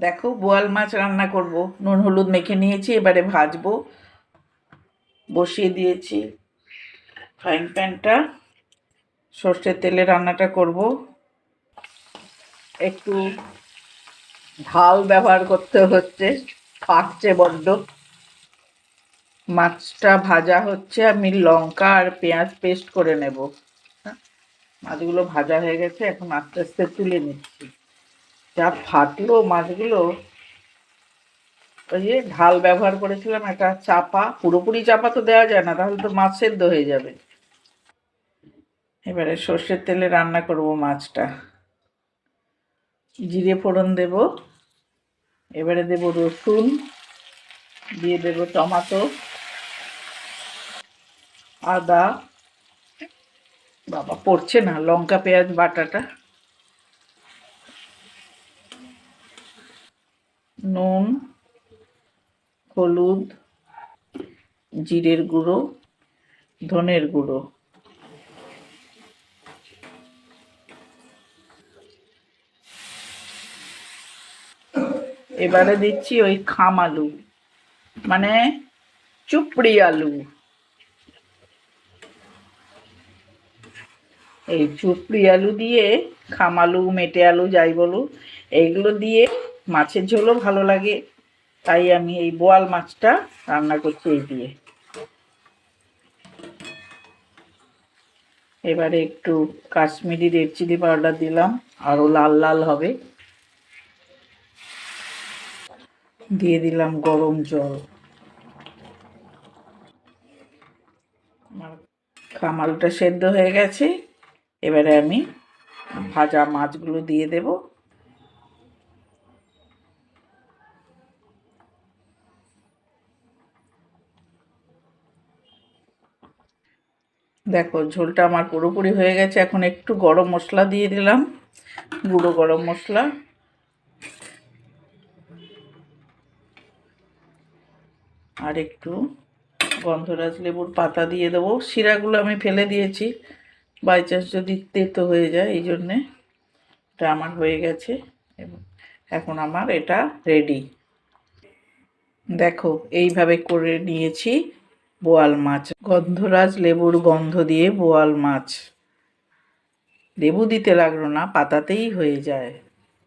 দেখো বোয়াল মাছ রান্না করব। নুন হলুদ মেখে নিয়েছি, এবারে ভাজবো। বসিয়ে দিয়েছি ফ্রাইং প্যানটা। সর্ষের তেলে রান্নাটা করব। একটু ঝাল ব্যবহার করতে হচ্ছে, পাকছে বড্ড। মাছটা ভাজা হচ্ছে, আমি লঙ্কা আর পেঁয়াজ পেস্ট করে নেব। মাছগুলো ভাজা হয়ে গেছে, এখন আস্তে আস্তে তুলে নিচ্ছি। যা ফাটলো মাছগুলো! ওই যে ঢাল ব্যবহার করেছিলাম, একটা চাপা, পুরোপুরি চাপা তো দেওয়া যায় না, তাহলে তো মাছ সেদ্ধ হয়ে যাবে। এবারে সর্ষের তেলে রান্না করব মাছটা। জিরে ফোড়ন দেব, এবারে দেব রসুন, দিয়ে দেব টমেটো, আদা, বাবা পড়ছে না, লঙ্কা পেঁয়াজ বাটাটা, নুন, হলুদ, জিরের গুঁড়ো, ধনের গুঁড়ো। এবারে দিচ্ছি ওই খাম আলু, মানে চুপড়ি আলু। এই চুপড়ি আলু দিয়ে, খাম আলু, মেটে আলু যাই বলো, এইগুলো দিয়ে মাছের ঝোলও ভালো লাগে। তাই আমি এই বোয়াল মাছটা রান্না করছি এই দিয়ে। এবারে একটু কাশ্মীরি রেড চিলি পাউডার দিলাম, আরও লাল লাল হবে। দিয়ে দিলাম গরম জল। আমার খাম আলুটা সেদ্ধ হয়ে গেছে, এবারে আমি ভাজা মাছগুলো দিয়ে দেব। দেখো ঝোলটা আমার পুরোপুরি হয়ে গেছে। এখন একটু গরম মশলা দিয়ে দিলাম, গুঁড়ো গরম মশলা। আর একটু গন্ধরাজ লেবুর পাতা দিয়ে দেবো। শিরাগুলো আমি ফেলে দিয়েছি, বাই চান্স যদি তেতো হয়ে যায়, এই জন্যে। এটা আমার হয়ে গেছে, এবং এখন আমার এটা রেডি। দেখো এইভাবে করে নিয়েছি বোয়াল মাছ, গন্ধরাজ লেবুর গন্ধ দিয়ে বোয়াল মাছ। লেবু দিতে লাগলো না, পাতাতেই হয়ে যায়।